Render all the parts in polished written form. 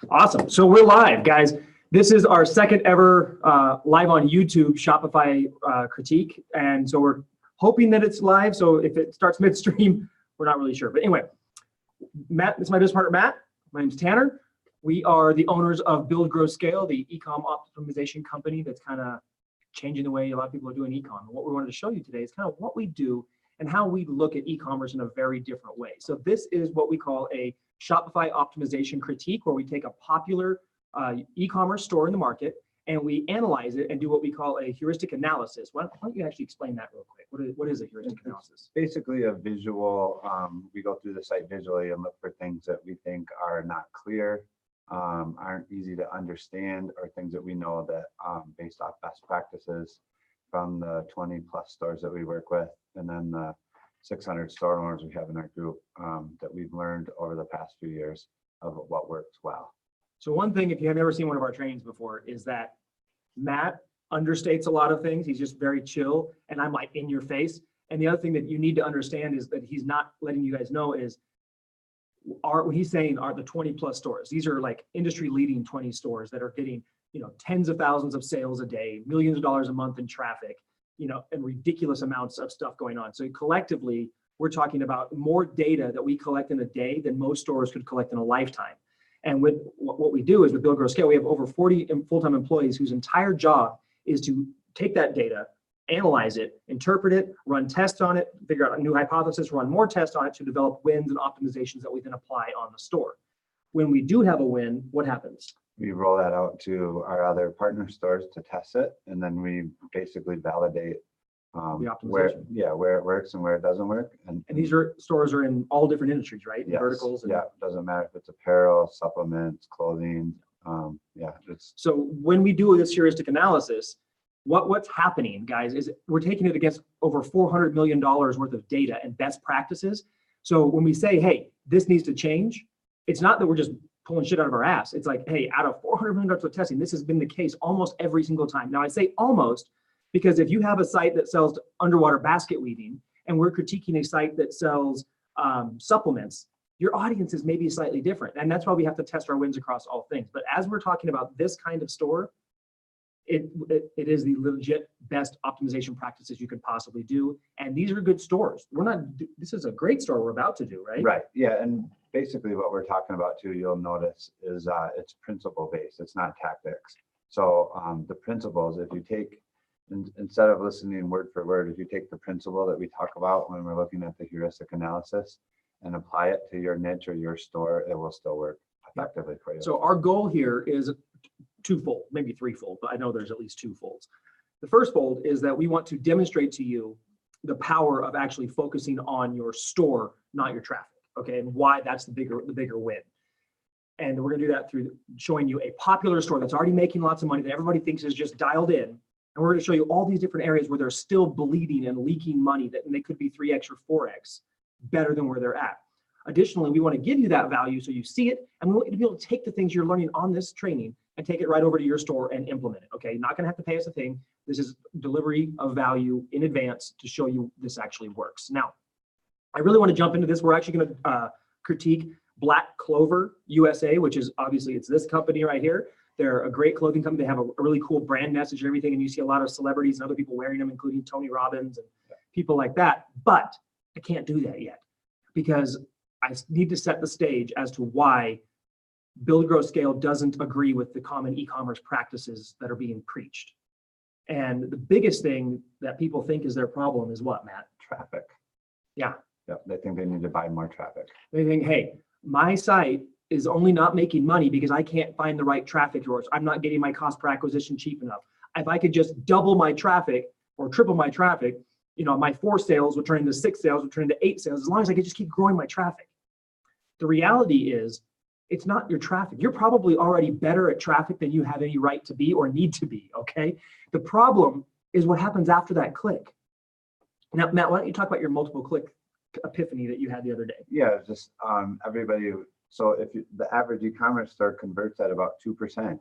Awesome. So we're live, guys. This is our second ever live on YouTube Shopify critique. And so we're hoping that it's live. So if it starts midstream, we're not really sure. But anyway, Matt, this is my business partner, Matt. My name's Tanner. We are the owners of Build, Grow, Scale, the e-com optimization company that's kind of changing the way a lot of people are doing e-com. And what we wanted to show you today is kind of what we do and how we look at e-commerce in a very different way. So this is what we call a Shopify optimization critique, where we take a popular e-commerce store in the market and we analyze it and do what we call a heuristic analysis. Why don't you actually explain that real quick? What is a heuristic analysis? Basically a visual, we go through the site visually and look for things that we think are not clear, aren't easy to understand, or things that we know that based off best practices from the 20 plus stores that we work with, and then the 600 store owners we have in our group that we've learned over the past few years of what works well. So one thing, if you have never seen one of our trainings before, is that Matt understates a lot of things. He's just very chill, and I'm like in your face. And the other thing that you need to understand is that he's not letting you guys know is what he's saying are the 20 plus stores. These are like industry leading 20 stores that are getting, tens of thousands of sales a day, millions of dollars a month in traffic, and ridiculous amounts of stuff going on. So collectively, we're talking about more data that we collect in a day than most stores could collect in a lifetime. And with what we do is with Build, Grow, Scale, we have over 40 full-time employees whose entire job is to take that data, analyze it, interpret it, run tests on it, figure out a new hypothesis, run more tests on it to develop wins and optimizations that we then apply on the store. When we do have a win, what happens? We roll that out to our other partner stores to test it, and then we basically validate The where optimization. where it works and where it doesn't work. And these stores are in all different industries, right? yes, Verticals. Yeah, doesn't matter if it's apparel, supplements, clothing. So when we do this heuristic analysis, what's happening, guys, is we're taking it against over $400 million worth of data and best practices. So when we say, hey, this needs to change, it's not that we're just pulling shit out of our ass. It's like, hey, out of $400 million of testing, this has been the case almost every single time. Now I say almost because if you have a site that sells underwater basket weaving and we're critiquing a site that sells supplements, your audience is maybe slightly different. And that's why we have to test our wins across all things. But as we're talking about this kind of store, it is the legit best optimization practices you could possibly do. And these are good stores. This is a great store we're about to do, right? Right. Yeah. And basically what we're talking about too, you'll notice is it's principle based. It's not tactics. So the principles, if you take, instead of listening word for word, if you take the principle that we talk about when we're looking at the heuristic analysis and apply it to your niche or your store, it will still work effectively for you. So our goal here is twofold, maybe threefold, but I know there's at least two folds. The first fold is that we want to demonstrate to you the power of actually focusing on your store, not your traffic, okay, and why that's the bigger win. And we're gonna do that through showing you a popular store that's already making lots of money that everybody thinks is just dialed in. And we're gonna show you all these different areas where they're still bleeding and leaking money and they could be 3X or 4X better than where they're at. Additionally, we want to give you that value so you see it, and we want you to be able to take the things you're learning on this training and take it right over to your store and implement it, okay? You're not gonna have to pay us a thing. This is delivery of value in advance to show you this actually works. Now, I really want to jump into this. We're actually gonna critique Black Clover USA, which is obviously, it's this company right here. They're a great clothing company. They have a really cool brand message and everything, and you see a lot of celebrities and other people wearing them, including Tony Robbins and people like that. But I can't do that yet because I need to set the stage as to why Build, Grow, Scale doesn't agree with the common e-commerce practices that are being preached. And the biggest thing that people think is their problem is what, Matt? Traffic. Yeah. Yep. They think they need to buy more traffic. They think, hey, my site is only not making money because I can't find the right traffic source. I'm not getting my cost per acquisition cheap enough. If I could just double my traffic or triple my traffic, my 4 sales would turn into 6 sales, would turn into 8 sales, as long as I could just keep growing my traffic. The reality is, it's not your traffic. You're probably already better at traffic than you have any right to be or need to be, okay? The problem is what happens after that click. Now, Matt, why don't you talk about your multiple click epiphany that you had the other day? Yeah, just everybody. So if the average e-commerce store converts at about 2%.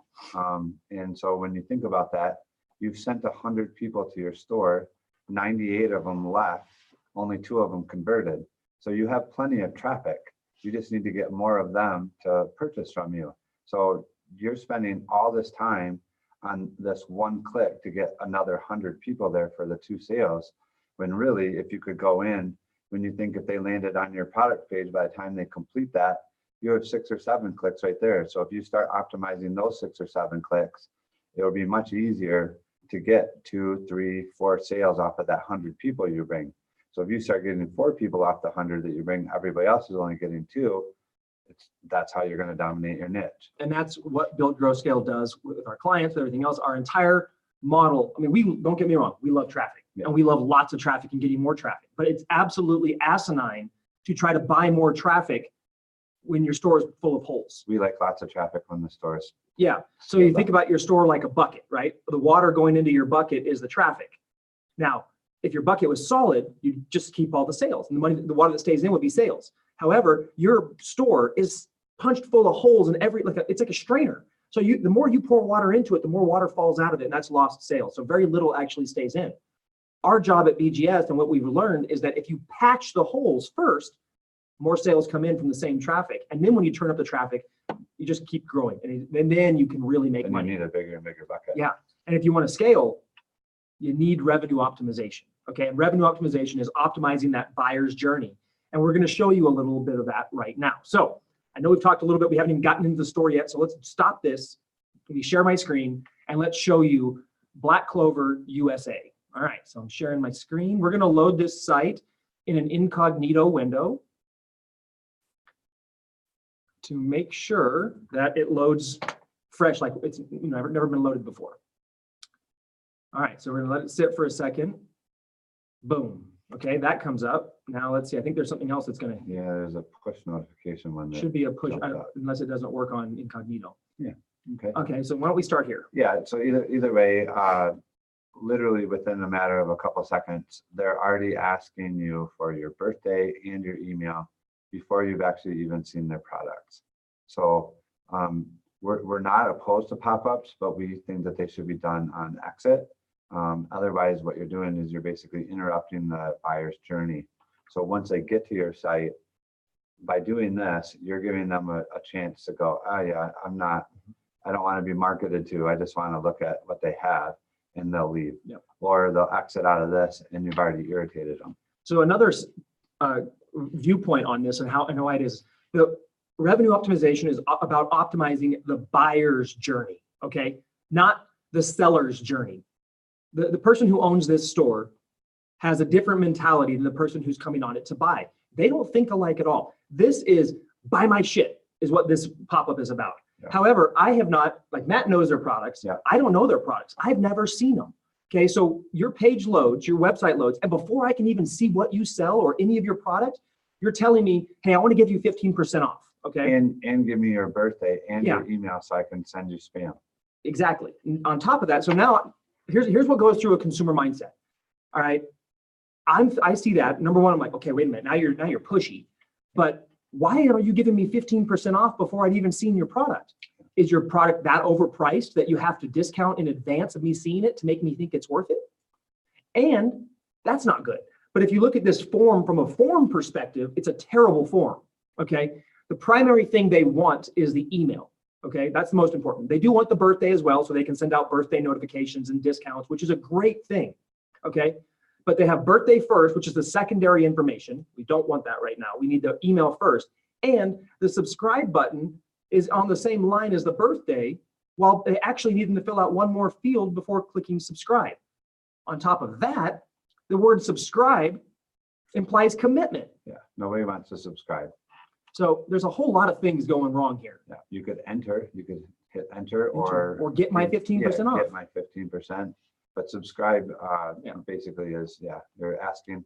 And so when you think about that, you've sent 100 people to your store, 98 of them left, only 2 of them converted. So you have plenty of traffic. You just need to get more of them to purchase from you. So you're spending all this time on this one click to get another 100 people there for the 2 sales, when really, if you could go in, when you think if they landed on your product page, by the time they complete that, you have 6 or 7 clicks right there. So if you start optimizing those 6 or 7 clicks, it will be much easier to get 2, 3, 4 sales off of that 100 people you bring. So if you start getting 4 people off the 100 that you bring, everybody else is only getting 2. That's how you're going to dominate your niche. And that's what Build, Grow, Scale does with our clients and everything else. Our entire model, I mean, we don't get me wrong, we love traffic and we love lots of traffic and getting more traffic, but it's absolutely asinine to try to buy more traffic when your store is full of holes. We like lots of traffic when the stores. Yeah. So you think about your store like a bucket, right? The water going into your bucket is the traffic. Now, if your bucket was solid, you just keep all the sales, and the water that stays in would be sales. However, your store is punched full of holes in it's like a strainer. So the more you pour water into it, the more water falls out of it, and that's lost sales. So very little actually stays in. Our job at BGS and what we've learned is that if you patch the holes first, more sales come in from the same traffic. And then when you turn up the traffic, you just keep growing. And then you can really make money. You need a bigger and bigger bucket. Yeah. And if you want to scale, you need revenue optimization. Okay. And revenue optimization is optimizing that buyer's journey. And we're going to show you a little bit of that right now. So I know we've talked a little bit. We haven't even gotten into the story yet. So let's stop this. Let me share my screen and let's show you Black Clover USA. All right. So I'm sharing my screen. We're going to load this site in an incognito window to make sure that it loads fresh, like it's never been loaded before. All right, so we're gonna let it sit for a second. Boom. Okay, that comes up. Now let's see. I think there's something else that's gonna. Yeah, there's a push notification one. Should be a push, unless it doesn't work on incognito. Yeah. Okay. Okay, so why don't we start here? Yeah. So either way, literally within a matter of a couple seconds, they're already asking you for your birthday and your email before you've actually even seen their products. So we're not opposed to pop-ups, but we think that they should be done on exit. Otherwise, what you're doing is you're basically interrupting the buyer's journey. So once they get to your site, by doing this, you're giving them a chance to go, oh yeah, I don't want to be marketed to, I just want to look at what they have, and they'll leave. Yep. Or they'll exit out of this and you've already irritated them. So another viewpoint on this and how it is, the revenue optimization is about optimizing the buyer's journey, okay? Not the seller's journey. The person who owns this store has a different mentality than the person who's coming on it to buy. They don't think alike at all. This is buy my shit is what this pop-up is about. Yeah. However, I have not, like Matt knows their products. Yeah. I don't know their products. I've never seen them. Okay, so your page loads, your website loads, and before I can even see what you sell or any of your product, you're telling me, hey, I want to give you 15% off. Okay. And give me your birthday and your email so I can send you spam. Exactly. On top of that, so now here's what goes through a consumer mindset. All right. I see that. Number one, I'm like, okay, wait a minute. Now you're pushy. But why are you giving me 15% off before I've even seen your product? Is your product that overpriced that you have to discount in advance of me seeing it to make me think it's worth it? And that's not good. But if you look at this form from a form perspective, it's a terrible form. Okay. The primary thing they want is the email. Okay. That's the most important. They do want the birthday as well, so they can send out birthday notifications and discounts, which is a great thing. Okay. But they have birthday first, which is the secondary information. We don't want that right now. We need the email first. And the subscribe button is on the same line as the birthday, while they actually need them to fill out one more field before clicking subscribe. On top of that, the word subscribe implies commitment. Yeah, nobody wants to subscribe. So there's a whole lot of things going wrong here. Yeah, you could hit enter or get my 15% off. Get my 15%. But subscribe basically is, they're asking.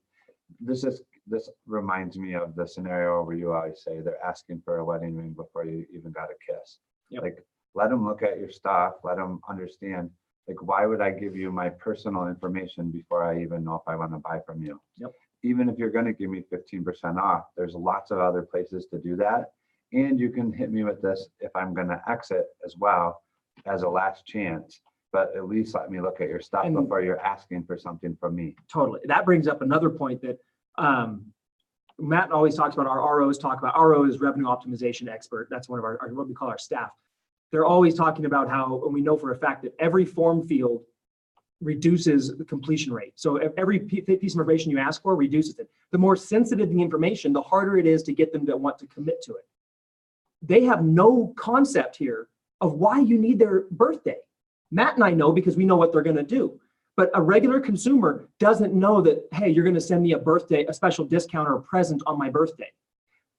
This reminds me of the scenario where you always say they're asking for a wedding ring before you even got a kiss. Yep. Like, let them look at your stuff, let them understand, like, why would I give you my personal information before I even know if I want to buy from you? Yep. Even if you're going to give me 15% off, there's lots of other places to do that. And you can hit me with this if I'm going to exit as well as a last chance. But at least let me look at your stuff before you're asking for something from me. Totally. That brings up another point that Matt always talks about. Our ROs talk about. RO is revenue optimization expert. That's one of our what we call our staff. they're always talking about how, and we know for a fact that every form field reduces the completion rate. So if every piece of information you ask for reduces it. The more sensitive the information, the harder it is to get them to want to commit to it. They have no concept here of why you need their birthday. Matt and I know because we know what they're going to do. But a regular consumer doesn't know that, hey, you're going to send me a special discount or a present on my birthday.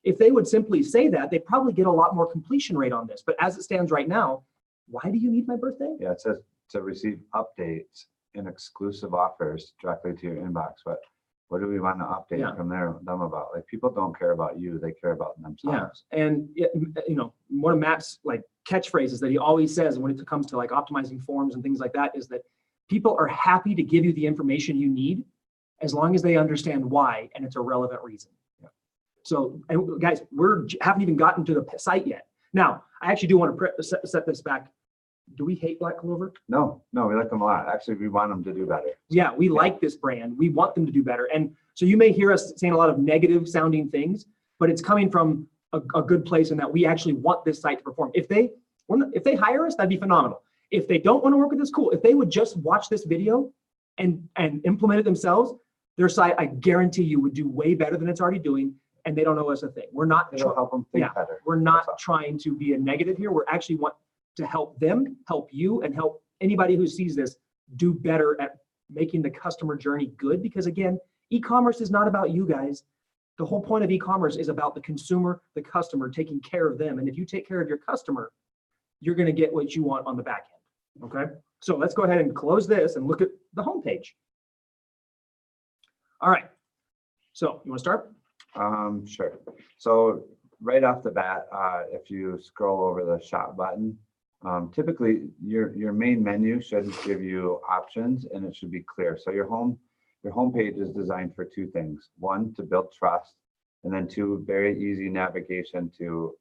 If they would simply say that, they'd probably get a lot more completion rate on this. But as it stands right now, why do you need my birthday? Yeah, it says to receive updates and exclusive offers directly to your inbox. But what do we want to update from them about? Like, people don't care about you, they care about themselves. Yeah, and one of Matt's like catchphrases that he always says when it comes to like optimizing forms and things like that is that people are happy to give you the information you need as long as they understand why and it's a relevant reason. Yeah. So, and guys, haven't even gotten to the site yet. Now, I actually do want to set this back. Do we hate Black Clover? No, we like them a lot. Actually, we want them to do better. Yeah, we like this brand. We want them to do better. And so you may hear us saying a lot of negative sounding things, but it's coming from a good place in that we actually want this site to perform. If they hire us, that'd be phenomenal. If they don't want to work with us, cool. If they would just watch this video and implement it themselves, their site, I guarantee you, would do way better than it's already doing. And they don't owe us a thing. We're not It'll help them think better. We're not trying to be a negative here. We're actually want to help them, help you, and help anybody who sees this do better at making the customer journey good. Because again, e-commerce is not about you guys. The whole point of e-commerce is about the consumer, the customer, taking care of them. And if you take care of your customer, you're going to get what you want on the back end. Okay. So let's go ahead and close this and look at the homepage. All right. So you want to start? Sure. So right off the bat, if you scroll over the shop button, typically your main menu should give you options and it should be clear. So your homepage is designed for two things. One, to build trust, and then two, very easy navigation to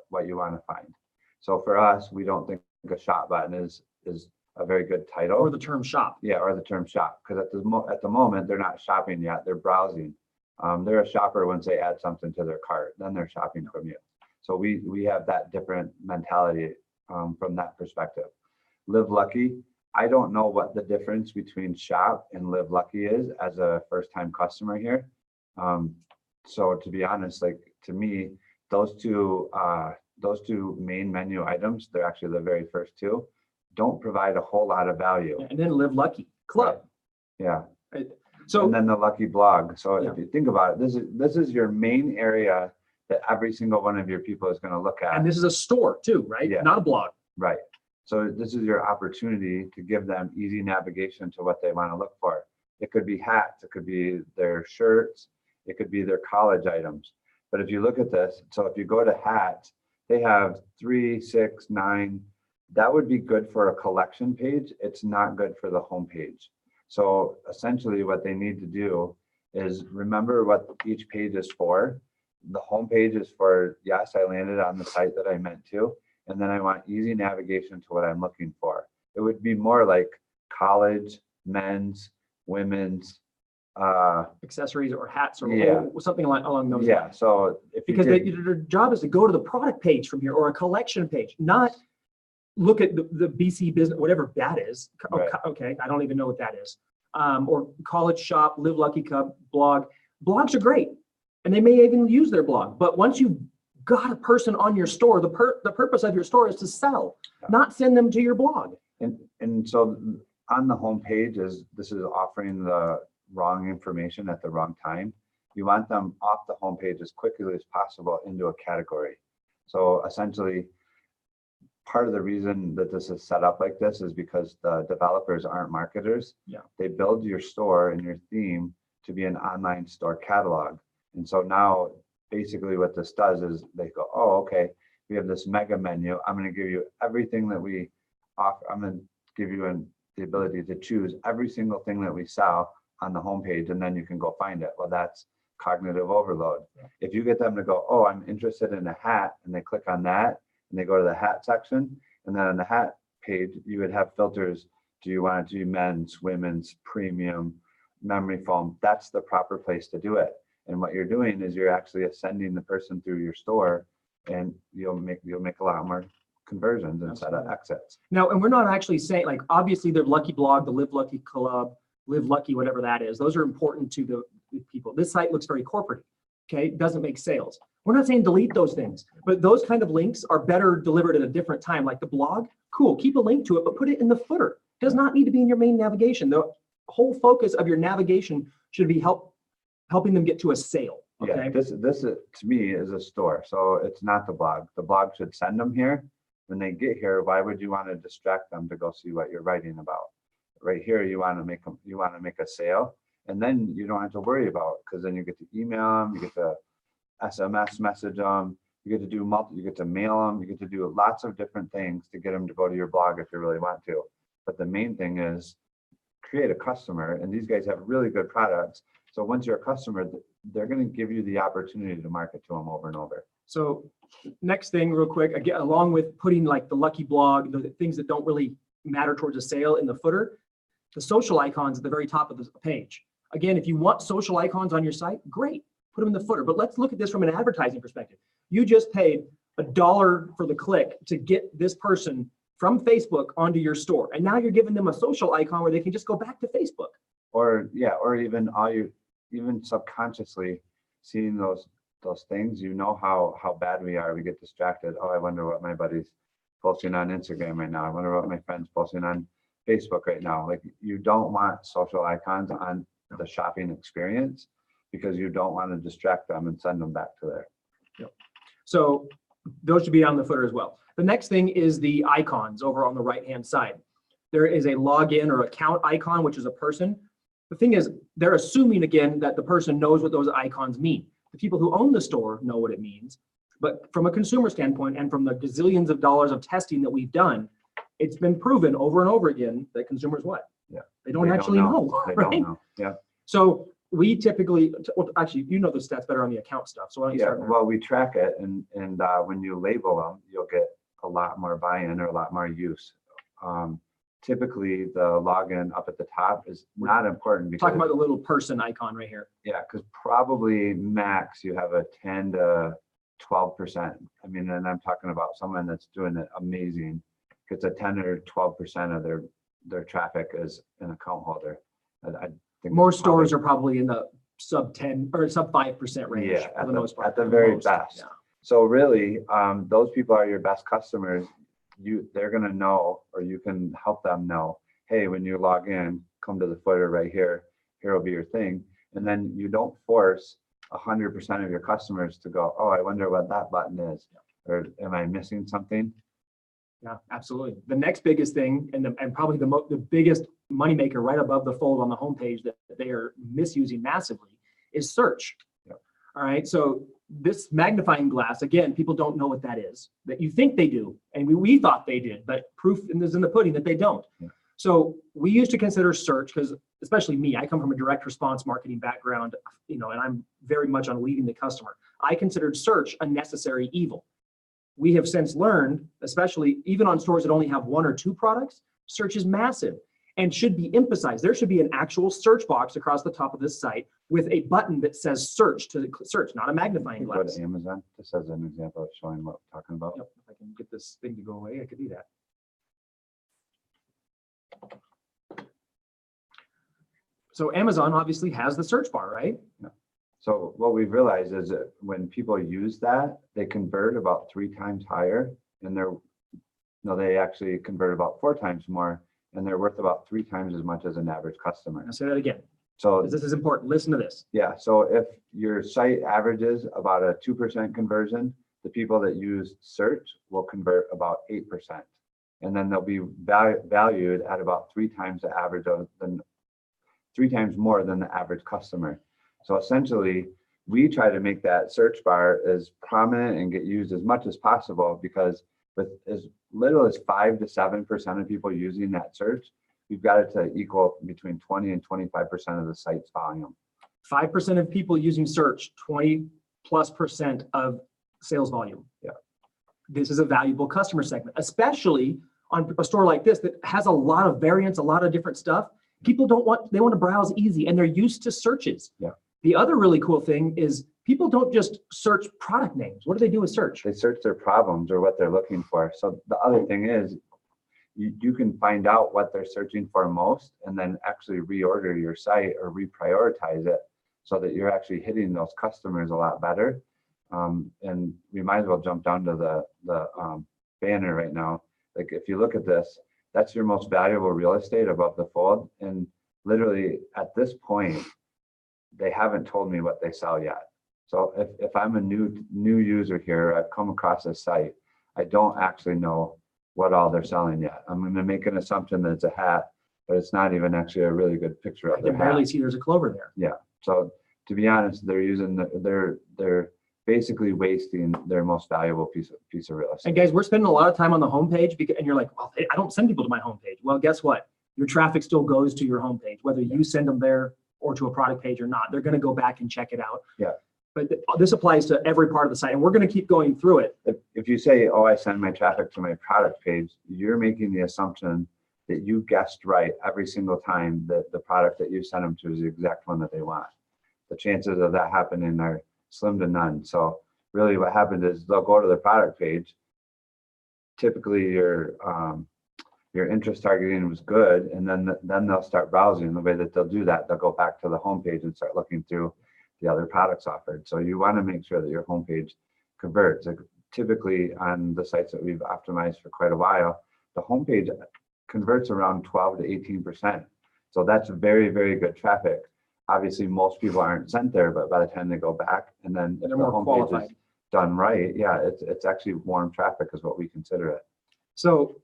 what you want to find. So for us, we don't think a shop button is a very good title. Or the term shop. Yeah, or the term shop, because at the moment they're not shopping yet, they're browsing. They're a shopper once they add something to their cart, then they're shopping from you. So we have that different mentality from that perspective. Live Lucky, I don't know what the difference between shop and Live Lucky is as a first-time customer here. So to be honest, like, to me, those two main menu items, they're actually the very first two, don't provide a whole lot of value. And then Live Lucky Club. Right. Yeah. Right. So, and then the Lucky blog. So if you think about it, this is your main area that every single one of your people is going to look at. And this is a store too, right? Yeah. Not a blog. Right. So this is your opportunity to give them easy navigation to what they want to look for. It could be hats, it could be their shirts, it could be their college items. But if you look at this, so if you go to hats, they have 3, 6, 9. That would be good for a collection page. It's not good for the homepage. So essentially what they need to do is remember what each page is for. The homepage is for, yes, I landed on the site that I meant to, and then I want easy navigation to what I'm looking for. It would be more like college, men's, women's, accessories or hats or something along those lines. Yeah, so because their job is to go to the product page from here or a collection page, not look at the BC business, whatever that is. Right. Okay, I don't even know what that is. Or college shop, Live Lucky Club, blog. Blogs are great, and they may even use their blog. But once you've got a person on your store, the purpose of your store is to sell, not send them to your blog. And so on the homepage this is offering the wrong information at the wrong time. You want them off the homepage as quickly as possible into a category. So essentially, part of the reason that this is set up like this is because the developers aren't marketers. Yeah. They build your store and your theme to be an online store catalog. And so now basically what this does is they go, oh, okay, we have this mega menu. I'm going to give you everything that we offer. I'm going to give you the ability to choose every single thing that we sell on the homepage, and then you can go find it. Well, that's cognitive overload. Yeah. If you get them to go, oh, I'm interested in a hat, and they click on that, and they go to the hat section, and then on the hat page, you would have filters. Do you want it to be men's, women's, premium, memory foam? That's the proper place to do it. And what you're doing is you're actually ascending the person through your store, and you'll make a lot more conversions instead of exits. Now, and we're not actually saying, like, obviously the Lucky Blog, the Live Lucky Club, Live Lucky, whatever that is, those are important to the people. This site looks very corporate, okay? It doesn't make sales. We're not saying delete those things, but those kind of links are better delivered at a different time. Like the blog, cool, keep a link to it, but put it in the footer. It does not need to be in your main navigation. The whole focus of your navigation should be helping them get to a sale. Okay? Yeah, this is, to me, is a store. So it's not the blog. The blog should send them here. When they get here, why would you want to distract them to go see what you're writing about? Right here, you want to make a sale, and then you don't have to worry about, because then you get to email them, you get to SMS message them, you get to do you get to mail them, you get to do lots of different things to get them to go to your blog if you really want to. But the main thing is create a customer, and these guys have really good products. So once you're a customer, they're going to give you the opportunity to market to them over and over. So next thing real quick, again, along with putting like the Lucky Blog, the things that don't really matter towards a sale in the footer, the social icons at the very top of the page. Again, if you want social icons on your site, great, put them in the footer. But let's look at this from an advertising perspective. You just paid $1 for the click to get this person from Facebook onto your store. And now you're giving them a social icon where they can just go back to Facebook. Or even subconsciously seeing those things, you know how bad we are. We get distracted. Oh, I wonder what my buddy's posting on Instagram right now. I wonder what my friend's posting on Facebook right now. Like, you don't want social icons on the shopping experience because you don't want to distract them and send them back to there. Yep. So those should be on the footer as well. The next thing is the icons over on the right-hand side. There is a login or account icon, which is a person. The thing is, they're assuming, again, that the person knows what those icons mean. The people who own the store know what it means. But from a consumer standpoint and from the gazillions of dollars of testing that we've done, it's been proven over and over again that consumers what? Yeah. They don't actually know. They right? don't know. Yeah. So we typically, well, actually, you know the stats better on the account stuff. So why don't you start there? Well, we track it, and when you label them, you'll get a lot more buy-in or a lot more use. Typically, the login up at the top is not important because talking about the little person icon right here. Yeah, because probably max you have a 10 to 12%. I mean, and I'm talking about someone that's doing it amazing. Gets a 10 or 12% of their traffic as an account holder. I think more stores are probably in the sub 10 or sub 5% range for the most part. At the very best. Yeah. So really, those people are your best customers. They're going to know, or you can help them know, hey, when you log in, come to the footer right here. Here will be your thing. And then you don't force 100% of your customers to go, oh, I wonder what that button is, or am I missing something? Yeah, absolutely. The next biggest thing, and probably the biggest moneymaker right above the fold on the homepage that they are misusing massively is search. Yep. All right. So this magnifying glass, again, people don't know what that is. That you think they do, and we thought they did, but proof is in the pudding that they don't. Yeah. So we used to consider search, because especially me, I come from a direct response marketing background, and I'm very much on leading the customer. I considered search a necessary evil. We have since learned, especially even on stores that only have 1 or 2 products, search is massive and should be emphasized. There should be an actual search box across the top of this site with a button that says search to search, not a magnifying glass. Go to Amazon, just as an example of showing what we're talking about. Yep, if I can get this thing to go away, I could do that. So Amazon obviously has the search bar, right? Yeah. So what we've realized is that when people use that, they convert about 3 times higher, and they actually convert about 4 times more, and they're worth about 3 times as much as an average customer. I'll say that again, So because this is important. Listen to this. yeah, so if your site averages about a 2% conversion, the people that use search will convert about 8%. And then they'll be valued at about 3 times the average of 3 times more than the average customer. So essentially, we try to make that search bar as prominent and get used as much as possible, because with as little as 5 to 7% of people using that search, we've got it to equal between 20 and 25% of the site's volume. 5% of people using search, 20+% of sales volume. Yeah. This is a valuable customer segment, especially on a store like this that has a lot of variants, a lot of different stuff. People they want to browse easy, and they're used to searches. Yeah. The other really cool thing is people don't just search product names. What do they do with search? They search their problems or what they're looking for. So the other thing is you can find out what they're searching for most and then actually reorder your site or reprioritize it so that you're actually hitting those customers a lot better. And we might as well jump down to the banner right now. Like if you look at this, that's your most valuable real estate above the fold. And literally at this point, they haven't told me what they sell yet. So if I'm a new user here, I've come across this site, I don't actually know what all they're selling yet. I'm going to make an assumption that it's a hat, but it's not even actually a really good picture of I their can barely hat. see there's a Clover there. Yeah. So to be honest, they're using they're basically wasting their most valuable piece of real estate. And guys, we're spending a lot of time on the homepage and you're like, well, I don't send people to my homepage. Well, guess what? Your traffic still goes to your homepage, whether you send them there or to a product page or not. They're going to go back and check it out. Yeah. But this applies to every part of the site, and we're going to keep going through it. If you say, oh, I send my traffic to my product page, you're making the assumption that you guessed right every single time that the product that you send them to is the exact one that they want. The chances of that happening are slim to none. So really what happens is they'll go to the product page. Typically your interest targeting was good, and then they'll start browsing. The way that they'll do that, they'll go back to the homepage and start looking through the other products offered. So you want to make sure that your homepage converts. Like typically on the sites that we've optimized for quite a while, the homepage converts around 12 to 18%. So that's very, very good traffic. Obviously, most people aren't sent there, but by the time they go back, and then if They're the more homepage qualified. is done right, yeah, it's actually warm traffic is what we consider it. So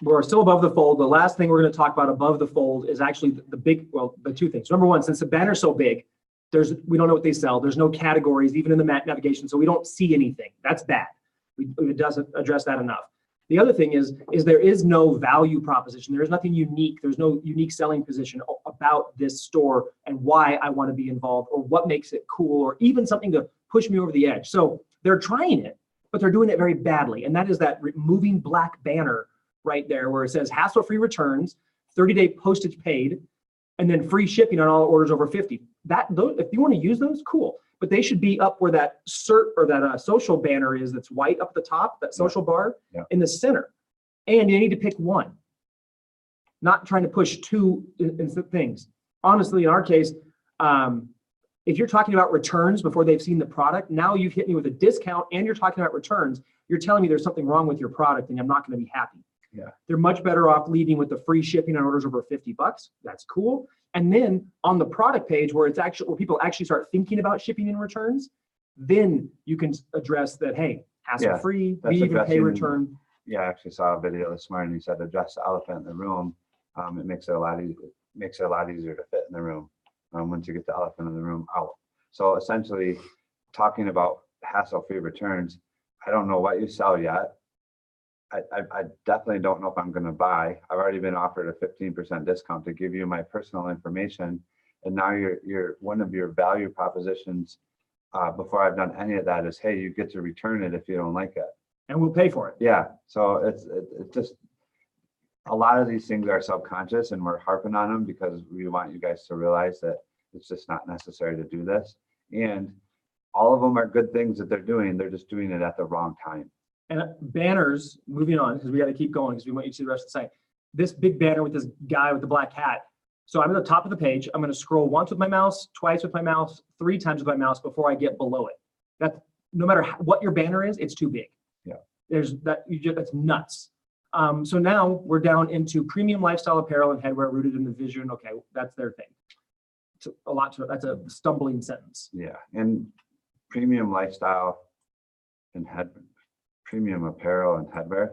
we're still above the fold. The last thing we're going to talk about above the fold is actually the two things. Number one, since the banner's so big, we don't know what they sell. There's no categories, even in the navigation, so we don't see anything. That's bad. It doesn't address that enough. The other thing is there is no value proposition. There is nothing unique. There's no unique selling position about this store and why I want to be involved or what makes it cool or even something to push me over the edge. So they're trying it, but they're doing it very badly. And that is that moving black banner right there where it says hassle-free returns, 30-day postage paid, and then free shipping on all orders over 50. If you want to use those, cool. But they should be up where that social banner is that's white up at the top, that social bar in the center. And you need to pick one, not trying to push two things. Honestly, in our case, if you're talking about returns before they've seen the product, now you've hit me with a discount and you're talking about returns, you're telling me there's something wrong with your product and I'm not going to be happy. Yeah. They're much better off leading with the free shipping on orders over $50. That's cool. And then on the product page where people actually start thinking about shipping and returns, then you can address that, hey, hassle-free, we even pay return. Yeah, I actually saw a video this morning. He said address the elephant in the room. It makes it a lot easier to fit in the room once you get the elephant in the room out. So essentially talking about hassle-free returns, I don't know what you sell yet. I definitely don't know if I'm going to buy. I've already been offered a 15% discount to give you my personal information. And now you're one of your value propositions before I've done any of that is, hey, you get to return it if you don't like it. And we'll pay for it. Yeah. So it's just a lot of these things are subconscious and we're harping on them because we want you guys to realize that it's just not necessary to do this. And all of them are good things that they're doing. They're just doing it at the wrong time. And banners, moving on, because we got to keep going because we want you to see the rest of the site. This big banner with this guy with the black hat. So I'm at the top of the page. I'm going to scroll once with my mouse, twice with my mouse, 3 times with my mouse before I get below it. That no matter what your banner is, it's too big. Yeah. That's nuts. So now we're down into premium lifestyle apparel and headwear rooted in the vision. Okay, that's their thing. That's a stumbling sentence. Yeah, and premium lifestyle and premium apparel and headwear,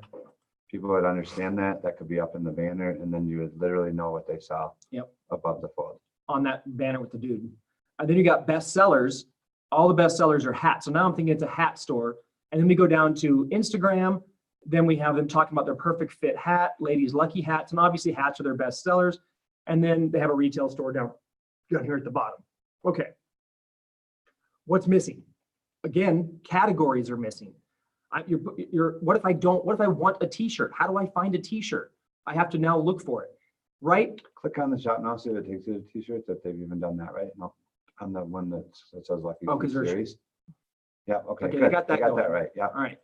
people would understand that could be up in the banner and then you would literally know what they sell above the fold. On that banner with the dude. And then you got bestsellers. All the bestsellers are hats. So now I'm thinking it's a hat store. And then we go down to Instagram. Then we have them talking about their perfect fit hat, ladies' lucky hats. And obviously hats are their best sellers. And then they have a retail store down here at the bottom. Okay. What's missing? Again, categories are missing. What if I want a t-shirt? How do I find a t-shirt? I have to now look for it, right? Click on the shop now, see if it takes you to t-shirts, if they've even done that, right? No. On the one that says Lucky Oh, Few 'cause there's- series. Yeah, okay, Okay, good. I got that You got that going. right, yeah. All right.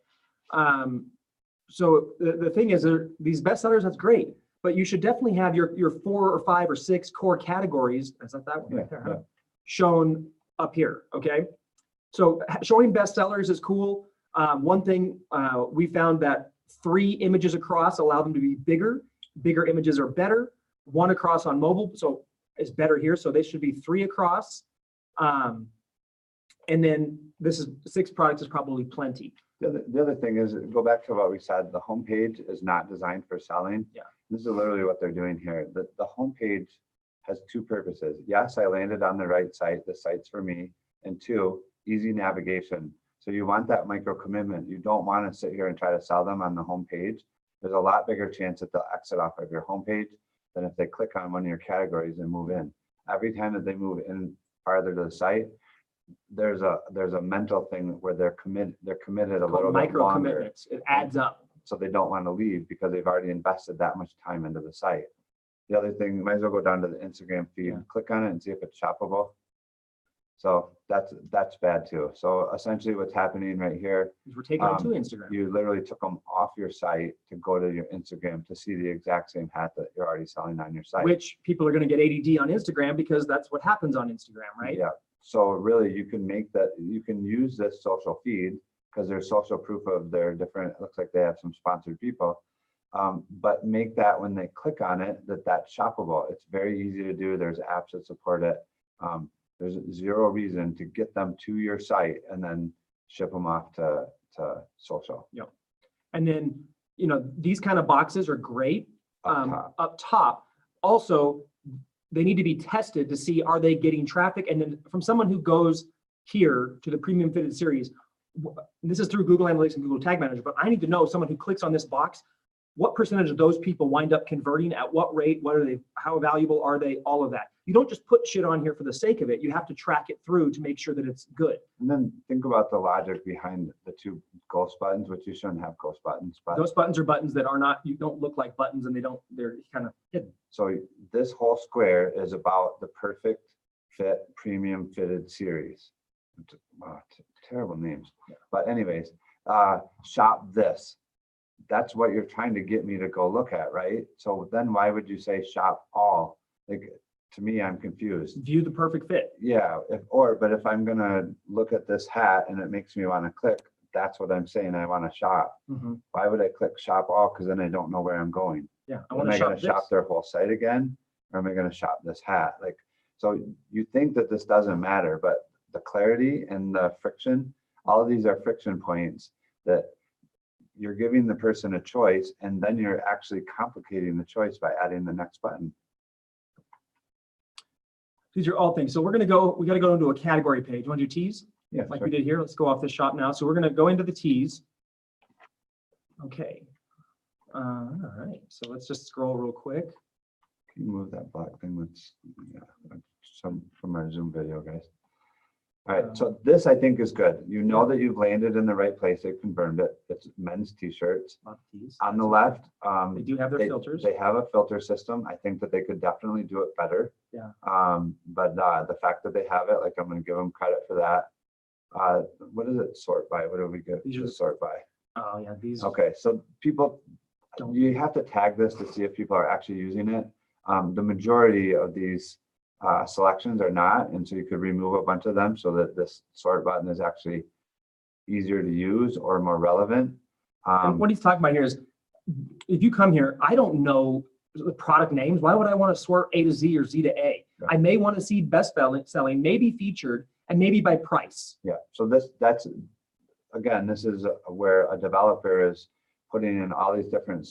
So the thing is, these bestsellers, that's great, but you should definitely have your 4 or 5 or 6 core categories, is that one right there, huh? Yeah. Shown up here, okay? So showing bestsellers is cool. One thing we found that 3 images across allow them to be bigger. Bigger images are better. 1 across on mobile, so is better here. So they should be 3 across. And then this is 6 products is probably plenty. The other thing is, go back to what we said, the homepage is not designed for selling. Yeah. This is literally what they're doing here. The homepage has 2 purposes. Yes, I landed on the right site, the site's for me. And 2, easy navigation. So you want that micro commitment. You don't want to sit here and try to sell them on the homepage. There's a lot bigger chance that they'll exit off of your homepage than if they click on one of your categories and move in. Every time that they move in farther to the site, there's a mental thing where they're committed a little bit Micro longer. commitments. It adds up. So they don't want to leave because they've already invested that much time into the site. The other thing, you might as well go down to the Instagram feed, Yeah. click on it and see if it's shoppable. So that's bad too. So essentially what's happening right here, We're taking them to Instagram. you literally took them off your site to go to your Instagram to see the exact same hat that you're already selling on your site. Which people are going to get ADD on Instagram because that's what happens on Instagram, right? Yeah. So really you can make that, you can use this social feed because there's social proof of their different, it looks like they have some sponsored people. But make that when they click on it, that's shoppable. It's very easy to do. There's apps that support it. There's 0 reason to get them to your site and then ship them off to social. Yep. And then, these kind of boxes are great up top. Also, they need to be tested to see, are they getting traffic? And then from someone who goes here to the premium fitted series, this is through Google Analytics and Google Tag Manager, but I need to know someone who clicks on this box, what percentage of those people wind up converting, at what rate, what are they, how valuable are they, all of that. You don't just put shit on here for the sake of it. You have to track it through to make sure that it's good. And then think about the logic behind the 2 ghost buttons, which you shouldn't have ghost buttons. But Those buttons are buttons that are not, you don't look like buttons, and they're kind of hidden. so this whole square is about the perfect fit premium fitted series. Wow, terrible names. Yeah. But anyways, shop this. That's what you're trying to get me to go look at, right? So then why would you say shop all? Like, to me, I'm confused. View the perfect fit. Yeah, but if I'm gonna look at this hat and it makes me want to click, that's what I'm saying. I want to shop. Mm-hmm. Why would I click shop all? Because then I don't know where I'm going. Yeah, I Am want I to going shop to shop this. their whole site again, or am I going to shop this hat? Like, so you think that this doesn't matter, but the clarity and the friction, all of these are friction points that you're giving the person a choice, and then you're actually complicating the choice by adding the next button. These are all things. So we got to go into a category page. You want to do teas? Yeah, Like sure. we did here. Let's go off this shop now. So we're going to go into the teas. Okay. All right. So let's just scroll real quick. Can you move that black thing? That's some from our Zoom video, guys. All right, so this I think is good. You know that you've landed in the right place. They've confirmed it. It's men's t-shirts. Teas. On the left, They do have their filters. They have a filter system. I think that they could definitely do it better. Yeah. But the fact that they have it, like, I'm going to give them credit for that. What does it sort by? What do we get These are to the- sort by? Oh yeah, these. Okay, so people, Don't- you have to tag this to see if people are actually using it. The majority of these selections are not, and so you could remove a bunch of them so that this sort button is actually easier to use or more relevant. And what he's talking about here is, if you come here, I don't know the product names. Why would I want to sort A to Z or Z to A? Yeah. I may want to see best selling, maybe featured, and maybe by price. Yeah, so that's again, this is where a developer is putting in all these different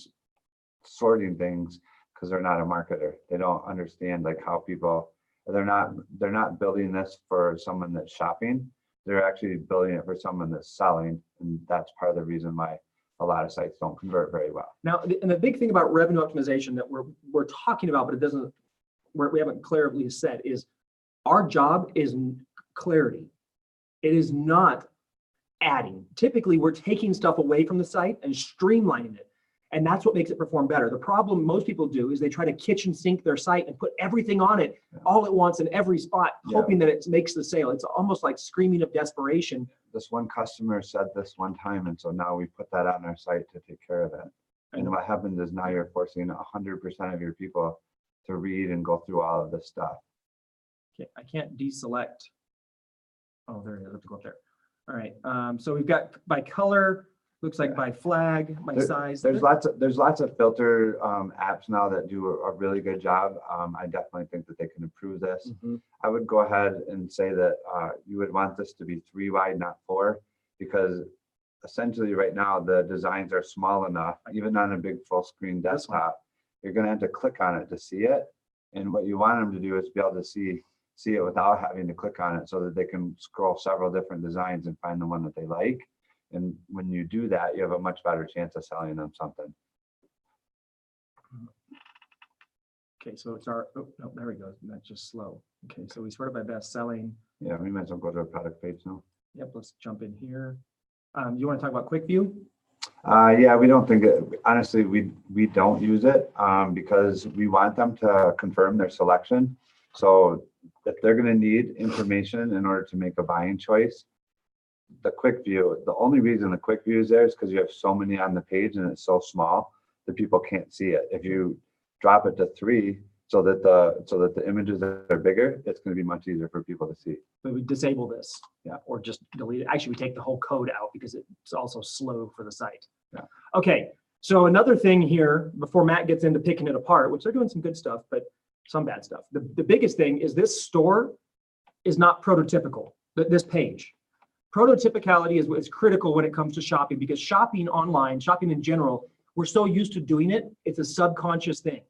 sorting things because they're not a marketer. They don't understand like how people, they're not building this for someone that's shopping. They're actually building it for someone that's selling, and that's part of the reason why a lot of sites don't convert very well. Now, and the big thing about revenue optimization that we're talking about, but it doesn't, we haven't clearly said, is our job is clarity. It is not adding. Typically, we're taking stuff away from the site and streamlining it. And that's what makes it perform better. The problem most people do is they try to kitchen sink their site and put everything on it all at once in every spot, hoping that it makes the sale. It's almost like screaming of desperation. This one customer said this one time, and so now we put that on our site to take care of it. And what happens is now you're forcing 100% of your people to read and go through all of this stuff. Okay, I can't deselect. Oh, there it is. I have to go up there. All right. So we've got by color. Looks like by flag, by size. There's lots of filter apps now that do a really good job. I definitely think that they can improve this. I would go ahead and say that you would want this to be 3 wide, not 4, because essentially right now the designs are small enough, even on a big full screen desktop, you're going to have to click on it to see it. And what you want them to do is be able to see it without having to click on it, so that they can scroll several different designs and find the one that they like. And when you do that, you have a much better chance of selling them something. Okay, so it's our, oh, no, there we go. That's just slow. Okay, so we sorted by best selling. Yeah, we might as well go to a product page now. Yep, let's jump in here. You want to talk about quick view? Yeah, we don't think it, honestly, we don't use it because we want them to confirm their selection. So if they're going to need information in order to make a buying choice, the quick view, the only reason the quick view is there is because you have so many on the page and it's so small that people can't see it. If you drop it to 3 so that the images are bigger, it's going to be much easier for people to see. But we disable this. Yeah. Or just delete it. Actually, we take the whole code out because it's also slow for the site. Yeah. Okay. So another thing here, before Matt gets into picking it apart, which they're doing some good stuff, but some bad stuff. The biggest thing is this store is not prototypical, this page. Prototypicality is critical when it comes to shopping, because shopping online, shopping in general, we're so used to doing it, it's a subconscious thing.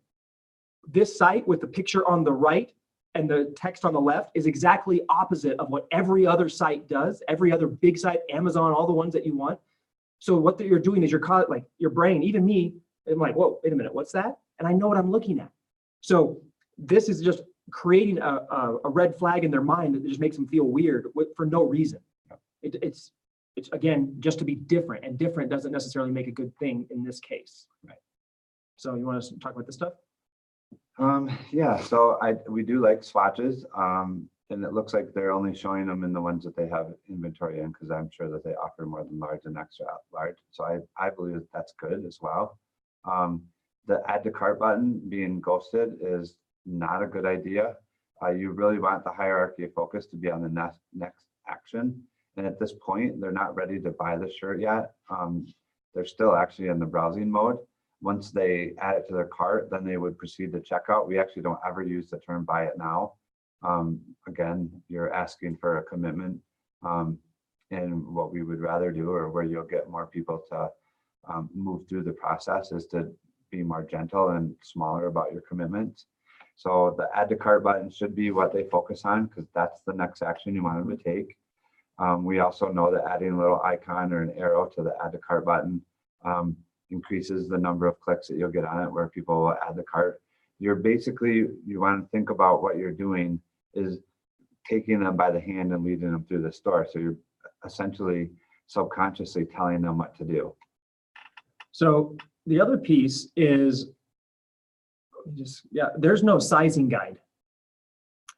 This site with the picture on the right and the text on the left is exactly opposite of what every other site does, every other big site, Amazon, all the ones that you want. So what you're doing is you're like your brain, even me, I'm like, whoa, wait a minute, what's that? And I know what I'm looking at. So this is just creating a red flag in their mind that just makes them feel weird for no reason. It's again, just to be different, and different doesn't necessarily make a good thing in this case. Right. So you want us to talk about this stuff? Yeah, so we do like swatches, and it looks like they're only showing them in the ones that they have inventory in, because I'm sure that they offer more than large and extra large. So I believe that that's good as well. The add to cart button being ghosted is not a good idea. You really want the hierarchy of focus to be on the next action. And at this point, they're not ready to buy the shirt yet. They're still actually in the browsing mode. Once they add it to their cart, then they would proceed to checkout. We actually don't ever use the term buy it now. Again, you're asking for a commitment. And what we would rather do, or where you'll get more people to move through the process, is to be more gentle and smaller about your commitments. So the add to cart button should be what they focus on, because that's the next action you want them to take. We also know that adding a little icon or an arrow to the add to cart button increases the number of clicks that you'll get on it, where people will add the cart. You want to think about what you're doing is taking them by the hand and leading them through the store. So you're essentially subconsciously telling them what to do. So the other piece is there's no sizing guide.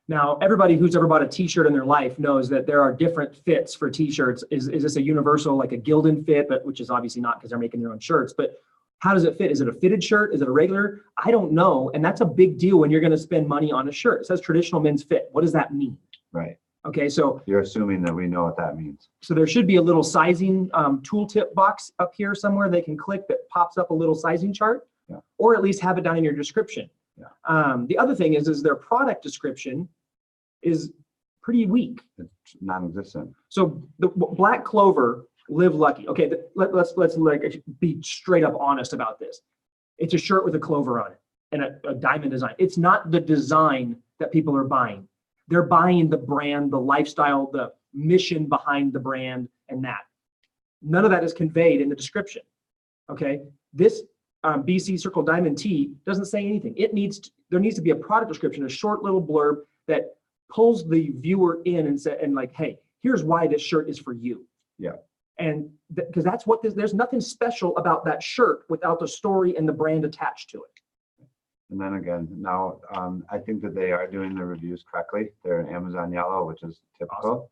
Now, everybody who's ever bought a t-shirt in their life knows that there are different fits for t-shirts. Is this a universal, like a Gildan fit, but which is obviously not, because they're making their own shirts, but how does it fit? Is it a fitted shirt? Is it a regular? I don't know. And that's a big deal when you're going to spend money on a shirt. It says traditional men's fit. What does that mean? Right. Okay, so you're assuming that we know what that means. So there should be a little sizing tooltip box up here somewhere they can click that pops up a little sizing chart, or at least have it down in your description. The other thing is their product description is pretty weak. It's non-existent. So the Black Clover, Live Lucky. Okay, let's like be straight up honest about this. It's a shirt with a clover on it and a diamond design. It's not the design that people are buying. They're buying the brand, the lifestyle, the mission behind the brand, and that. None of that is conveyed in the description. Okay, this BC Circle Diamond Tee doesn't say anything. There needs to be a product description, a short little blurb that pulls the viewer in and like, hey, here's why this shirt is for you. Yeah. And because that's what there's nothing special about that shirt without the story and the brand attached to it. And then again, now I think that they are doing the reviews correctly. They're in Amazon Yellow, which is typical. Awesome.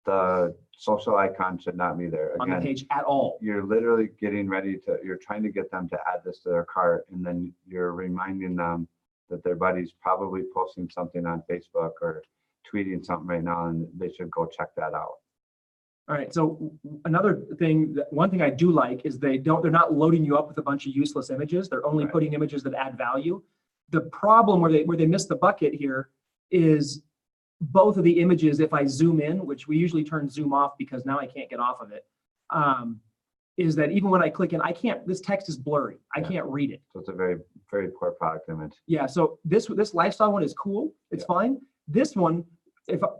The social icon should not be there. On the page at all. You're literally getting ready to, you're trying to get them to add this to their cart, and then you're reminding them that their buddy's probably posting something on Facebook or tweeting something right now, and they should go check that out. All right. So another thing, one thing I do like is they're not loading you up with a bunch of useless images. They're only Right. putting images that add value. The problem where they miss the bucket here is both of the images, if I zoom in, which we usually turn zoom off because now I can't get off of it, is that even when I click in, this text is blurry. I can't read it. So it's a very, very poor product image. Yeah. So this lifestyle one is cool. It's fine. This one,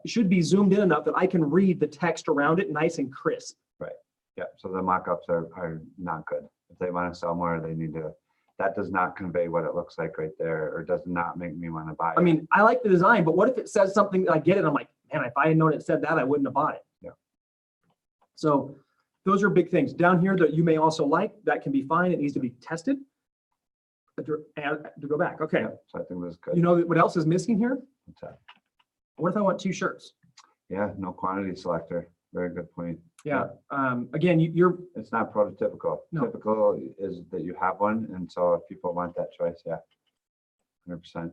should be zoomed in enough that I can read the text around it nice and crisp. Right. Yeah. So the mock-ups are not good. If they want to sell more, they need to, that does not convey what it looks like right there, or does not make me want to buy it. I mean, I like the design, but what if it says something that I get it? I'm like, man, if I had known it said that, I wouldn't have bought it. Yeah. So those are big things down here that you may also like. That can be fine. It needs to be tested. To go back. Okay. Yeah, so I think this is good. You know what else is missing here? What's that? What if I want 2 shirts? Yeah, no quantity selector. Very good point. Yeah. Again, you're It's not prototypical. No. Typical is that you have one, and so if people want that choice, yeah, 100%.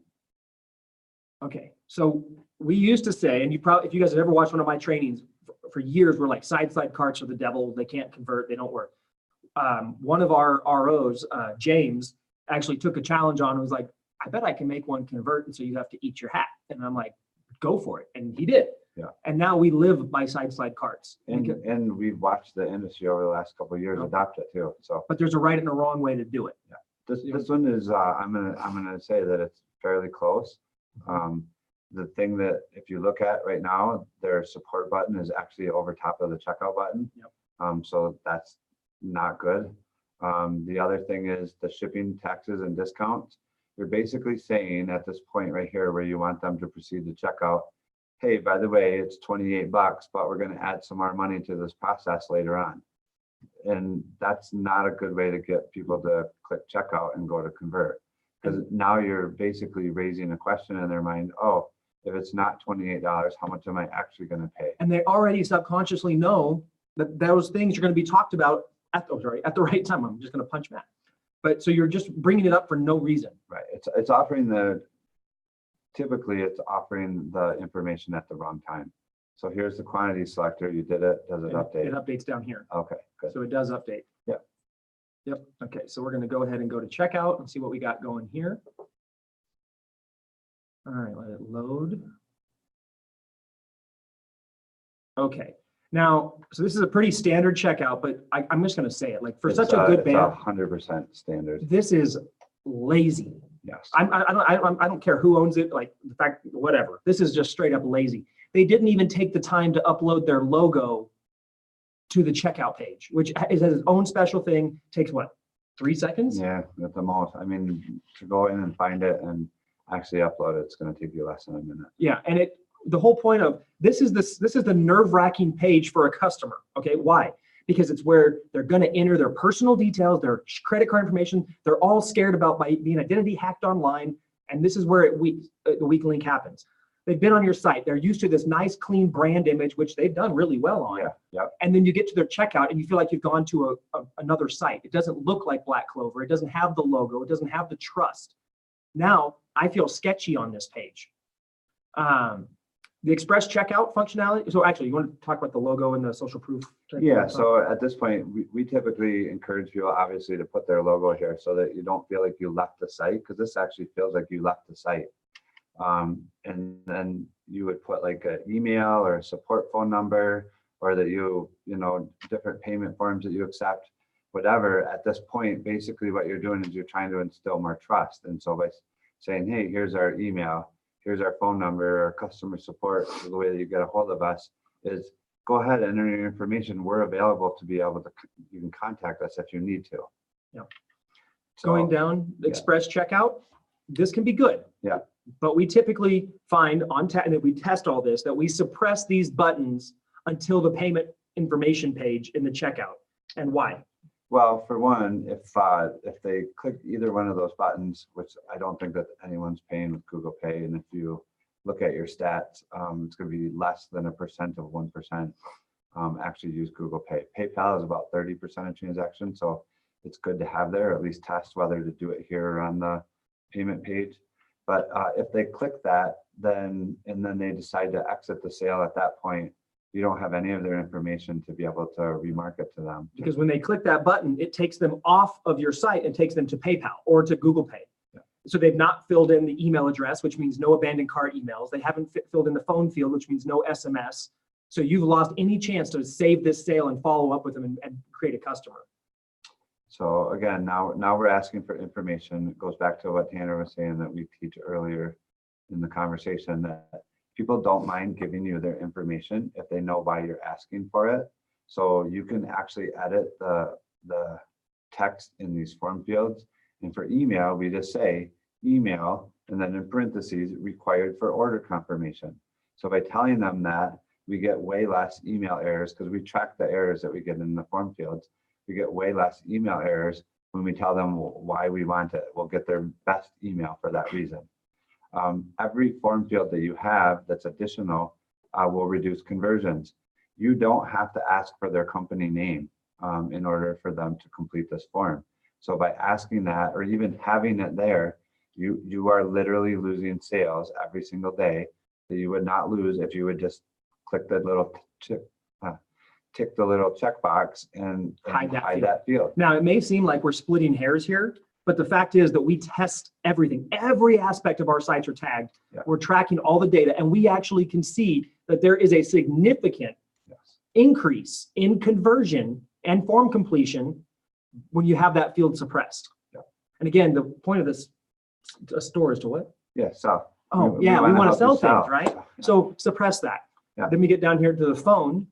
okay. So we used to say, and if you guys have ever watched one of my trainings for years, we're like side carts are the devil. They can't convert. They don't work. One of our ROs, James, actually took a challenge on and was like, I bet I can make one convert. And so you have to eat your hat. And I'm like, go for it. And he did. Yeah. And now we live by side carts. And we've watched the industry over the last couple of years adopt it too. So, but there's a right and a wrong way to do it. yeah, this one is I'm gonna say that it's fairly close. The thing that if you look at right now, their support button is actually over top of the checkout button. Yep. So that's not good. The other thing is the shipping taxes and discounts. You're basically saying at this point right here where you want them to proceed to checkout, hey, by the way, it's $28, but we're going to add some more money to this process later on. And that's not a good way to get people to click checkout and go to convert. Because now you're basically raising a question in their mind, oh, if it's not $28, how much am I actually going to pay? And they already subconsciously know that those things are going to be talked about at the right time. I'm just going to punch Matt. But so you're just bringing it up for no reason. Right. It's offering typically it's offering the information at the wrong time. So here's the quantity selector. You did it. Does it update? It updates down here. Okay, good. So it does update. Yep. Yep. Okay. So we're going to go ahead and go to checkout and see what we got going here. All right. Let it load. Okay. Now, so this is a pretty standard checkout, but I'm just going to say it, like for such a good band, 100% standard. this is lazy. Yes. I don't care who owns it, like the fact, whatever. This is just straight up lazy. They didn't even take the time to upload their logo to the checkout page, which is its own special thing. Takes what, 3 seconds? Yeah, at the most. I mean, to go in and find it and actually upload it, it's going to take you less than a minute. Yeah, and the whole point of this is the nerve-wracking page for a customer. Okay, why? Because it's where they're going to enter their personal details, their credit card information. They're all scared about being identity hacked online, and this is where the weak link happens. They've been on your site. They're used to this nice, clean brand image, which they've done really well on. Yeah, yep. And then you get to their checkout, and you feel like you've gone to another site. It doesn't look like Black Clover. It doesn't have the logo. It doesn't have the trust. Now I feel sketchy on this page. The express checkout functionality. So actually, you want to talk about the logo and the social proof? Yeah, so at this point, we typically encourage people obviously to put their logo here so that you don't feel like you left the site, because this actually feels like you left the site. And then you would put like an email or a support phone number, or that you know, different payment forms that you accept, whatever. At this point, basically what you're doing is you're trying to instill more trust. And so by saying, hey, here's our email, here's our phone number, or customer support, the way that you get a hold of us is go ahead and enter your information. We're available to be able to, you can contact us if you need to. Yeah. So, Going down the express checkout, this can be good. Yeah. But we typically find and we test all this, that we suppress these buttons until the payment information page in the checkout, and why? Well, for one, if they click either one of those buttons, which I don't think that anyone's paying with Google Pay, and if you look at your stats, it's going to be less than 1% actually use Google Pay. PayPal is about 30% of transactions, so it's good to have there, at least test whether to do it here on the payment page. But if they click that, then they decide to exit the sale at that point, you don't have any of their information to be able to remarket to them. Because when they click that button, it takes them off of your site and takes them to PayPal or to Google Pay. Yeah. So they've not filled in the email address, which means no abandoned cart emails. They haven't filled in the phone field, which means no SMS. So you've lost any chance to save this sale and follow up with them and create a customer. So again, now we're asking for information. It goes back to what Tanner was saying that we teach earlier in the conversation, that people don't mind giving you their information if they know why you're asking for it. So you can actually edit the text in these form fields. And for email, we just say email, and then in parentheses, required for order confirmation. So by telling them that, we get way less email errors because we track the errors that we get in the form fields. We get way less email errors when we tell them why we want it. We'll get their best email for that reason. Every form field that you have that's additional will reduce conversions. You don't have to ask for their company name in order for them to complete this form. So by asking that, or even having it there, you are literally losing sales every single day that you would not lose if you would just click the little tick the little checkbox and hide that field. Now, it may seem like we're splitting hairs here, but the fact is that we test everything. Every aspect of our sites are tagged. Yeah. We're tracking all the data, and we actually can see that there is a significant increase in conversion and form completion when you have that field suppressed. Yeah. And again, the point of this store is to what? Yeah, so. Oh, we want to sell things, right? Yeah. So suppress that. Yeah. Then we get down here to the phone.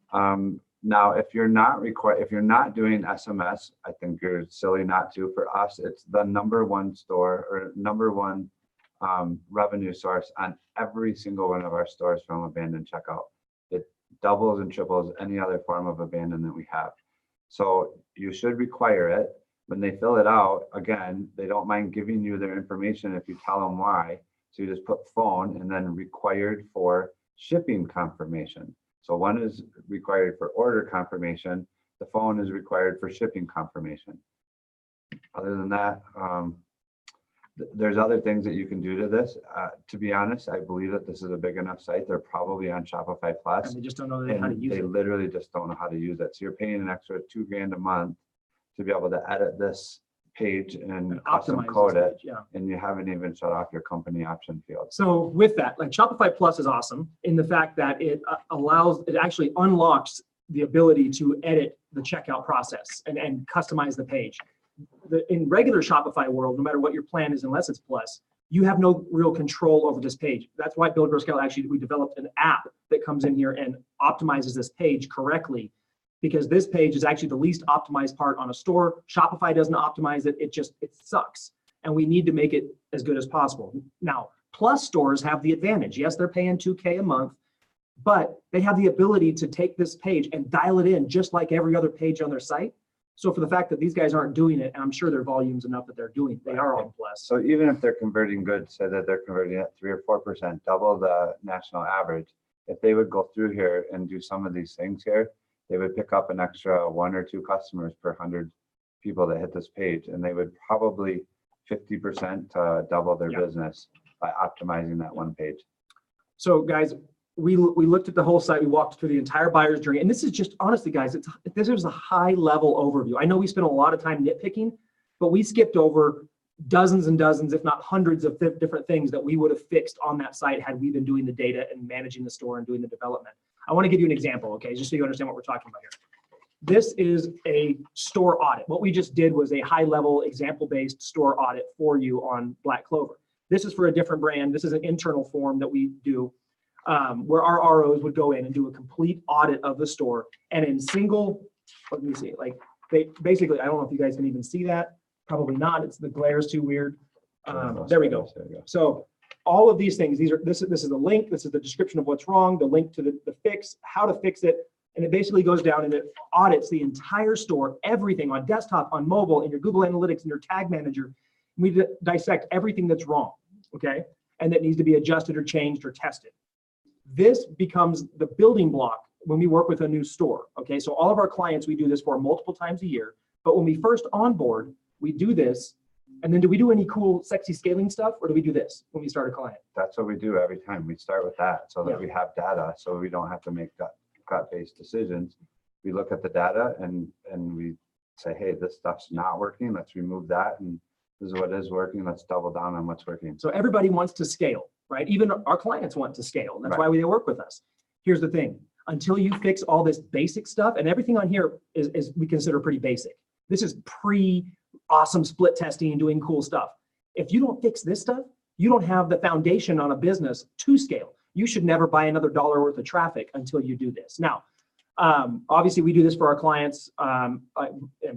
Now, if you're not doing SMS, I think you're silly not to. For us, it's the number one store or number one revenue source on every single one of our stores from abandoned checkout. It doubles and triples any other form of abandonment we have. So you should require it. When they fill it out, again, they don't mind giving you their information if you tell them why. So you just put phone and then required for shipping confirmation. So one is required for order confirmation. The phone is required for shipping confirmation. Other than that, there's other things that you can do to this. To be honest, I believe that this is a big enough site. They're probably on Shopify Plus. And they just don't know how to use it. They literally just don't know how to use it. So you're paying an extra $2,000 a month to be able to edit this page and custom code it, and you haven't even shut off your company option field. So with that, like Shopify Plus is awesome in the fact that it actually unlocks the ability to edit the checkout process and customize the page. In regular Shopify world, no matter what your plan is, unless it's Plus, you have no real control over this page. That's why Build, Grow, Scale, actually, we developed an app that comes in here and optimizes this page correctly, because this page is actually the least optimized part on a store. Shopify doesn't optimize it. It sucks. And we need to make it as good as possible. Now, Plus stores have the advantage. Yes, they're paying $2,000 a month, but they have the ability to take this page and dial it in just like every other page on their site. So for the fact that these guys aren't doing it, and I'm sure their volume's enough that they are on Plus. So even if they're converting good, say that they're converting at 3 or 4%, double the national average, if they would go through here and do some of these things here, they would pick up an extra 1 or 2 customers per 100 people that hit this page, and they would probably 50% to double their business by optimizing that one page. So guys, we looked at the whole site. We walked through the entire buyer's journey, and this is just, honestly, guys, this is a high level overview. I know we spent a lot of time nitpicking, but we skipped over dozens and dozens, if not hundreds of different things that we would have fixed on that site had we been doing the data and managing the store and doing the development. I want to give you an example, okay, just so you understand what we're talking about here. This is a store audit. What we just did was a high-level example-based store audit for you on Black Clover. This is for a different brand. This is an internal form that we do where our ROs would go in and do a complete audit of the store. And in single, let me see, like basically, I don't know if you guys can even see that. Probably not. The glare is too weird. There we go. So all of these things, this is the link, this is the description of what's wrong, the link to the fix, how to fix it, And it basically goes down and it audits the entire store, everything on desktop, on mobile, in your Google Analytics, in your tag manager. We dissect everything that's wrong, okay? And that needs to be adjusted or changed or tested. This becomes the building block when we work with a new store, okay? So all of our clients, we do this for multiple times a year. But when we first onboard, we do this. And then do we do any cool, sexy scaling stuff, or do we do this when we start a client? That's what we do every time. We start with that so that we have data, so we don't have to make gut-based decisions. We look at the data and we say, hey, this stuff's not working. Let's remove that. And this is what is working. Let's double down on what's working. So everybody wants to scale, right? Even our clients want to scale. That's why they work with us. Here's the thing. Until you fix all this basic stuff, and everything on here is we consider pretty basic. This is awesome split testing and doing cool stuff. If you don't fix this stuff, you don't have the foundation on a business to scale. You should never buy another dollar worth of traffic until you do this. Now, obviously we do this for our clients, and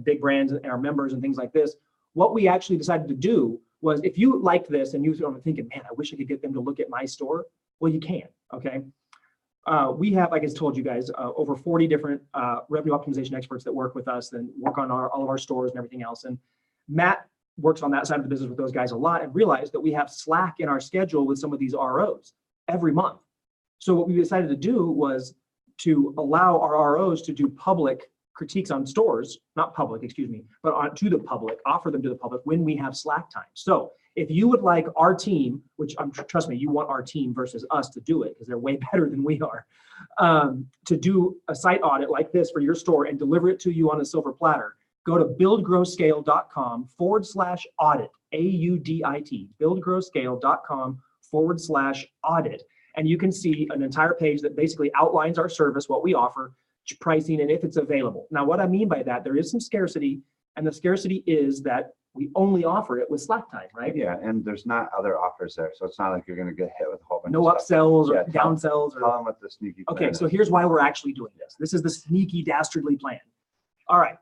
big brands and our members and things like this. What we actually decided to do was, if you liked this and you were thinking, man, I wish I could get them to look at my store. Well, you can, okay? We have, like I told you guys, over 40 different revenue optimization experts that work with us and work on all of our stores and everything else. And Matt works on that side of the business with those guys a lot, and realized that we have slack in our schedule with some of these ROs every month. So what we decided to do was to allow our ROs to do public critiques on stores, not public, excuse me, but to the public, offer them to the public when we have slack time. So if you would like our team, which trust me, you want our team versus us to do it because they're way better than we are, to do a site audit like this for your store and deliver it to you on a silver platter, go to buildgrowscale.com/audit, AUDIT, buildgrowscale.com/audit. And you can see an entire page that basically outlines our service, what we offer, pricing, and if it's available. Now, what I mean by that, there is some scarcity, and the scarcity is that we only offer it with slack time, right? Yeah, and there's not other offers there. So it's not like you're going to get hit with a whole bunch no of upsells or Yeah, downsells. Tell them what the sneaky plan Okay, is. so here's why we're actually doing this. This is the sneaky, dastardly plan. All right,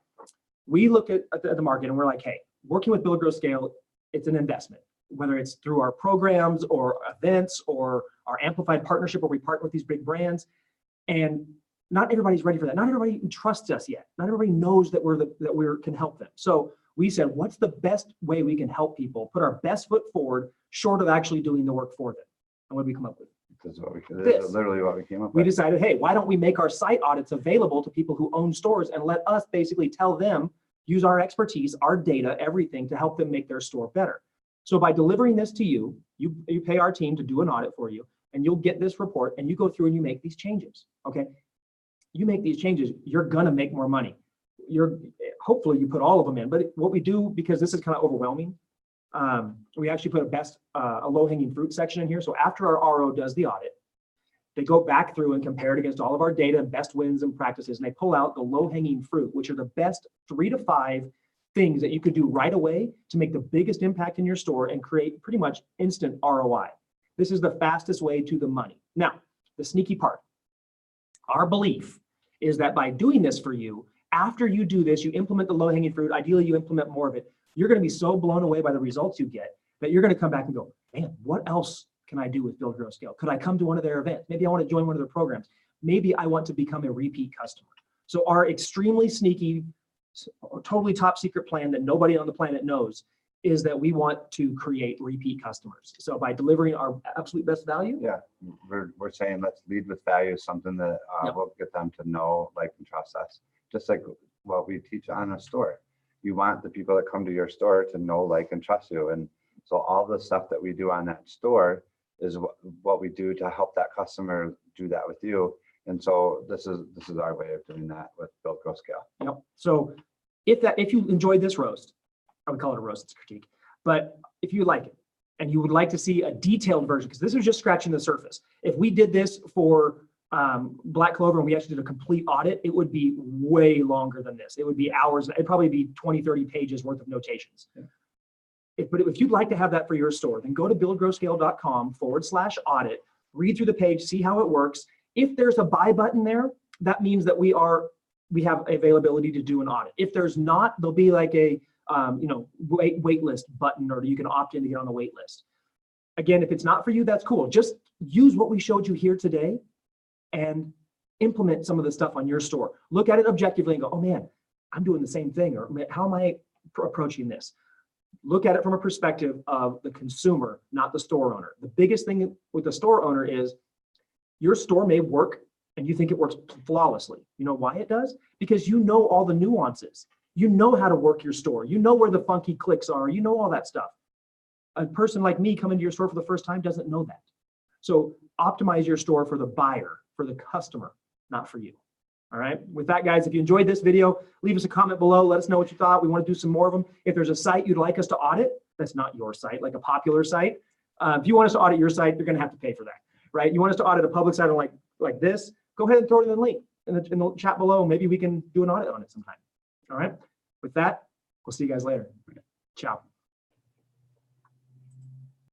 we look at the market and we're like, hey, working with Build, Grow, Scale, it's an investment, whether it's through our programs or events or our amplified partnership where we partner with these big brands. And not everybody's ready for that. Not everybody trusts us yet. Not everybody knows that we can help them. So we said, what's the best way we can help people put our best foot forward, short of actually doing the work for them? And what did we come up with? This is literally what we came up with. We decided, hey, why don't we make our site audits available to people who own stores and let us basically tell them, use our expertise, our data, everything to help them make their store better. So by delivering this to you, you pay our team to do an audit for you, and you'll get this report and you go through and you make these changes, okay? You make these changes, you're gonna make more money. Hopefully you put all of them in, but what we do, because this is kind of overwhelming, we actually put a low-hanging fruit section in here. So after our RO does the audit, they go back through and compare it against all of our data and best wins and practices, and they pull out the low-hanging fruit, which are the best 3 to 5 things that you could do right away to make the biggest impact in your store and create pretty much instant ROI. This is the fastest way to the money. Now, the sneaky part. Our belief is that by doing this for you, after you do this, you implement the low-hanging fruit, ideally you implement more of it, you're gonna be so blown away by the results you get that you're gonna come back and go, man, what else can I do with Build, Grow, Scale? Could I come to one of their events? Maybe I wanna join one of their programs. Maybe I want to become a repeat customer. So our extremely sneaky, totally top secret plan that nobody on the planet knows is that we want to create repeat customers. So by delivering our absolute best value. Yeah, we're saying let's lead with value, something that will get them to know, like, and trust us. Just like what we teach on a store. You want the people that come to your store to know, like, and trust you. And so all the stuff that we do on that store is what we do to help that customer do that with you. And so this is our way of doing that with Build, Grow, Scale. Yep. So if you enjoyed this roast, I would call it a roast, it's a critique, but if you like it and you would like to see a detailed version, because this is just scratching the surface. If we did this for Black Clover and we actually did a complete audit, it would be way longer than this. It would be hours. It'd probably be 20, 30 pages worth of notations. Yeah. But if you'd like to have that for your store, then go to buildgrowscale.com/audit, read through the page, see how it works. If there's a buy button there, that means that we have availability to do an audit. If there's not, there'll be like a wait list button, or you can opt in to get on the wait list. Again, if it's not for you, that's cool. Just use what we showed you here today and implement some of the stuff on your store. Look at it objectively and go, oh man, I'm doing the same thing, or how am I approaching this? Look at it from a perspective of the consumer, not the store owner. The biggest thing with the store owner is your store may work and you think it works flawlessly. You know why it does? Because you know all the nuances. You know how to work your store. You know where the funky clicks are. You know all that stuff. A person like me coming to your store for the first time doesn't know that. So optimize your store for the buyer, for the customer, not for you. All right. With that, guys, if you enjoyed this video, leave us a comment below. Let us know what you thought. We want to do some more of them. If there's a site you'd like us to audit, that's not your site, like a popular site. If you want us to audit your site, you're going to have to pay for that, right? You want us to audit a public site like this, go ahead and throw it in the link in the chat below. Maybe we can do an audit on it sometime. All right. With that, we'll see you guys later. Ciao.